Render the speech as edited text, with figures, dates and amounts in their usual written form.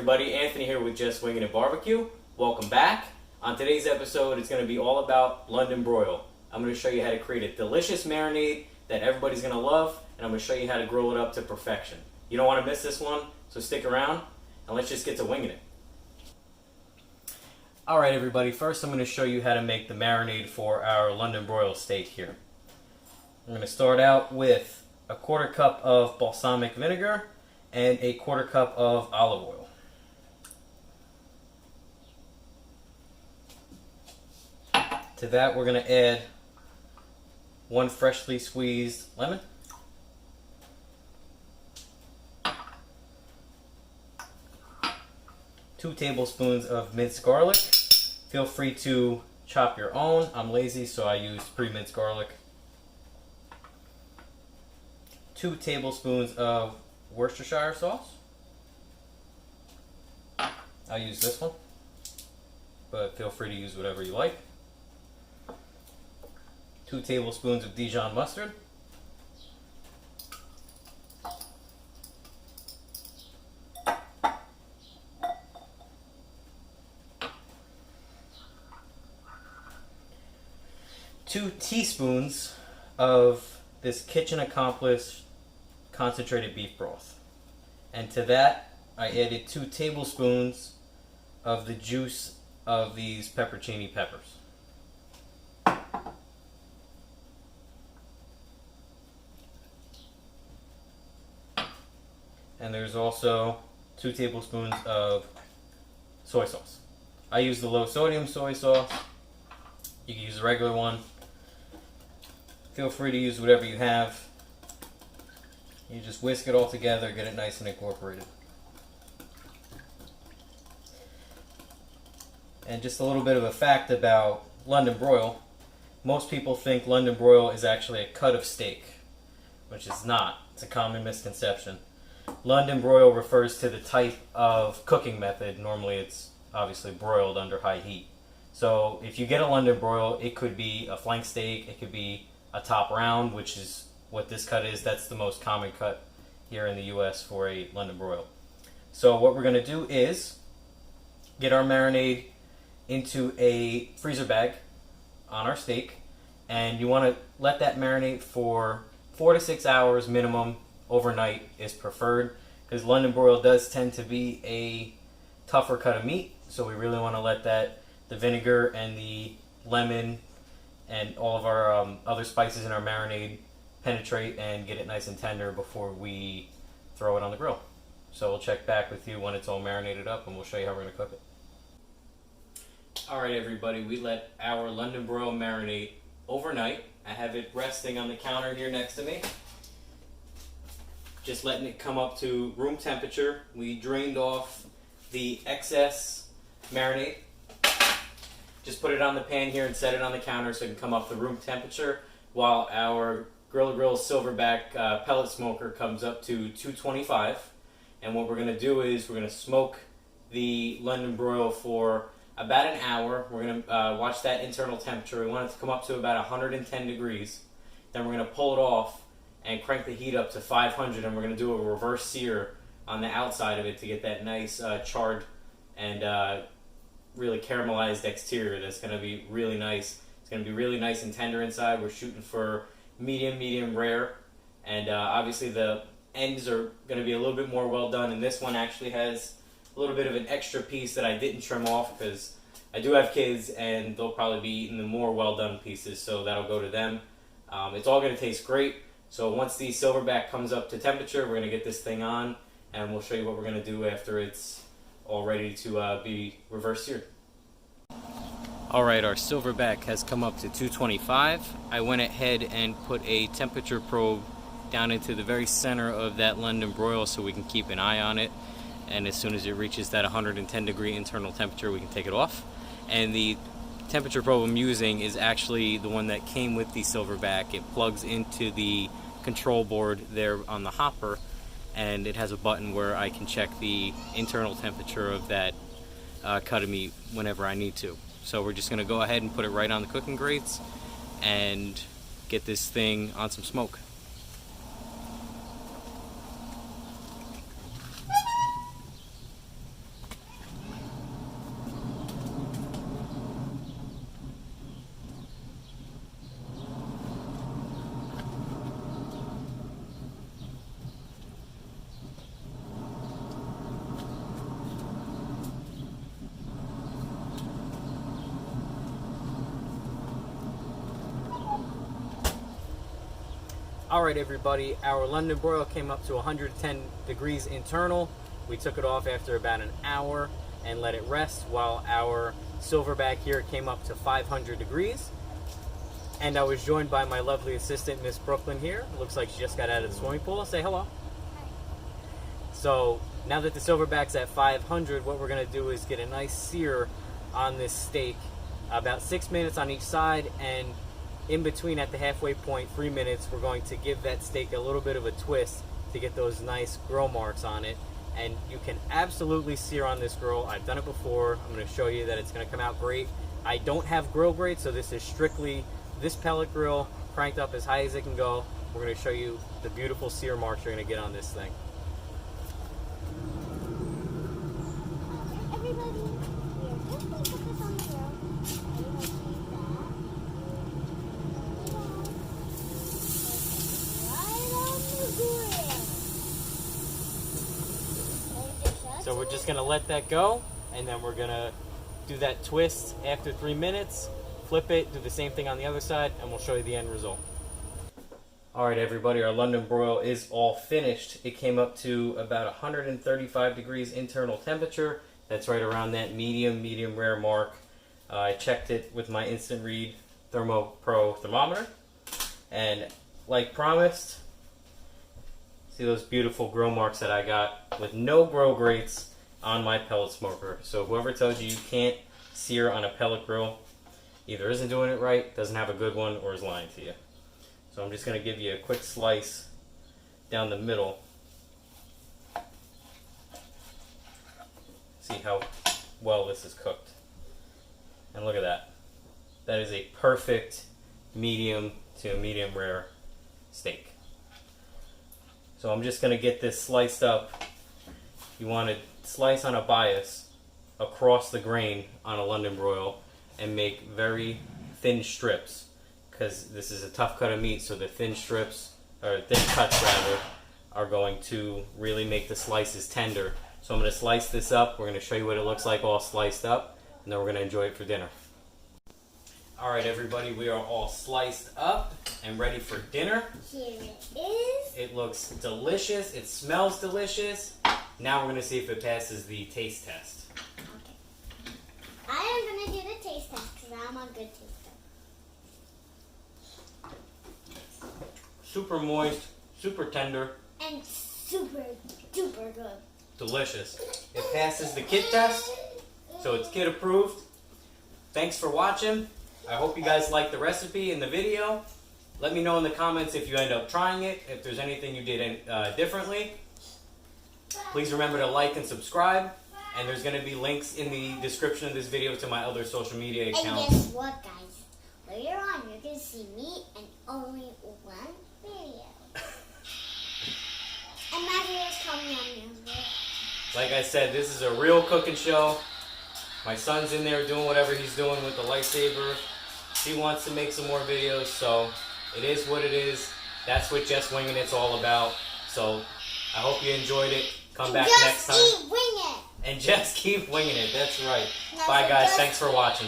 everybody, Anthony here with Just Wingin It BBQ. Welcome back. On today's episode, it's going to be all about London Broil. I'm going to show you how to create a delicious marinade that everybody's going to love, and I'm going to show you how to grill it up to perfection. You don't want to miss this one, so stick around, and let's just get to winging it. Alright everybody, first I'm going to show you how to make the marinade for our London Broil steak here. I'm going to start out with a 1/4 cup of balsamic vinegar and a 1/4 cup of olive oil. To that we're going to add 1 freshly squeezed lemon, 2 tablespoons of minced garlic. Feel free to chop your own. I'm lazy, so I use pre-minced garlic. 2 tablespoons of Worcestershire sauce. I'll use this one, but feel free to use whatever you like. 2 tablespoons of Dijon mustard. 2 teaspoons of this kitchen accomplished concentrated beef broth. And to that, I added 2 tablespoons of the juice of these pepperoncini peppers. And there's also 2 tablespoons of soy sauce. I use the low sodium soy sauce. You can use a regular one. Feel free to use whatever you have. You just whisk it all together, get it nice and incorporated. And just a little bit of a fact about London Broil. Most people think London Broil is actually a cut of steak, which is not. It's a common misconception. London Broil refers to the type of cooking method. Normally it's obviously broiled under high heat. So if you get a London Broil, it could be a flank steak, it could be a top round, which is what this cut is. That's the most common cut here in the US for a London Broil. So what we're going to do is get our marinade into a freezer bag on our steak, and you want to let that marinate for 4 to 6 hours minimum. Overnight is preferred because London Broil does tend to be a tougher cut of meat, so we really want to let the vinegar and the lemon and all of our other spices in our marinade penetrate and get it nice and tender before we throw it on the grill. So we'll check back with you when it's all marinated up, and we'll show you how we're going to cook it. Alright everybody, we let our London Broil marinate overnight. I have it resting on the counter here next to me. Just letting it come up to room temperature. We drained off the excess marinade. Just put it on the pan here and set it on the counter so it can come up to room temperature while our Grilla Grills Silverbac pellet smoker comes up to 225. And what we're going to do is we're going to smoke the London Broil for about an hour. We're going to watch that internal temperature. We want it to come up to about 110 degrees. Then we're going to pull it off and crank the heat up to 500, and we're going to do a reverse sear on the outside of it to get that nice charred and really caramelized exterior. That's going to be really nice. It's going to be really nice and tender inside. We're shooting for medium rare, and obviously the ends are going to be a little bit more well done, and this one actually has a little bit of an extra piece that I didn't trim off because I do have kids and they'll probably be eating the more well done pieces, so that'll go to them. It's all going to taste great. So once the silverback comes up to temperature, we're going to get this thing on, and we'll show you what we're going to do after it's all ready to be reverse seared. Alright, our silverback has come up to 225. I went ahead and put a temperature probe down into the very center of that London Broil so we can keep an eye on it, and as soon as it reaches that 110 degree internal temperature, we can take it off. And the temperature probe I'm using is actually the one that came with the silverback. It plugs into the control board there on the hopper, and it has a button where I can check the internal temperature of that cut of meat whenever I need to. So we're just going to go ahead and put it right on the cooking grates and get this thing on some smoke. Alright everybody, our London Broil came up to 110 degrees internal. We took it off after about an hour and let it rest, while our Silverback here came up to 500 degrees. And I was joined by my lovely assistant, Miss Brooklyn here. Looks like she just got out of the swimming pool. Say hello. Hi. So now that the Silverback's at 500, what we're going to do is get a nice sear on this steak. About 6 minutes on each side, and in between at the halfway point, 3 minutes, we're going to give that steak a little bit of a twist to get those nice grill marks on it. And you can absolutely sear on this grill. I've done it before. I'm going to show you that it's going to come out great. I don't have grill grate, so this is strictly this pellet grill cranked up as high as it can go. We're going to show you the beautiful sear marks you're going to get on this thing. Everybody, here, just put this on the grill. So we're just going to let that go, and then we're going to do that twist after 3 minutes, flip it, do the same thing on the other side, and we'll show you the end result. Alright everybody, our London Broil is all finished. It came up to about 135 degrees internal temperature. That's right around that medium rare mark. I checked it with my instant read Thermo Pro thermometer, and like promised, see those beautiful grill marks that I got with no grill grates on my pellet smoker. So whoever tells you you can't sear on a pellet grill either isn't doing it right, doesn't have a good one, or is lying to you. So I'm just going to give you a quick slice down the middle. See how well this is cooked. And look at that. That is a perfect medium to medium rare steak. So I'm just going to get this sliced up. You want to slice on a bias across the grain on a London Broil and make very thin strips, because this is a tough cut of meat, so the thin strips, or thin cuts rather, are going to really make the slices tender. So I'm going to slice this up. We're going to show you what it looks like all sliced up, and then we're going to enjoy it for dinner. Alright everybody, we are all sliced up and ready for dinner. Here it is. It looks delicious. It smells delicious. Now we're going to see if it passes the taste test. Okay. I am going to do the taste test because I'm a good taster. Super moist, super tender. And super duper good. Delicious. It passes the kid test, so it's kid approved. Thanks for watching. I hope you guys liked the recipe and the video. Let me know in the comments if you end up trying it, if there's anything you did differently. Please remember to like and subscribe, and there's going to be links in the description of this video to my other social media accounts. And guess what, guys? Later on, you can see me in only one video. And my video's coming on now. Like I said, this is a real cooking show. My son's in there doing whatever he's doing with the lightsaber. He wants to make some more videos, so it is what it is. That's what Just Wingin' It's all about. So I hope you enjoyed it. Come back next time. Just keep winging it. And just keep winging it. That's right. Bye, guys. Thanks for watching.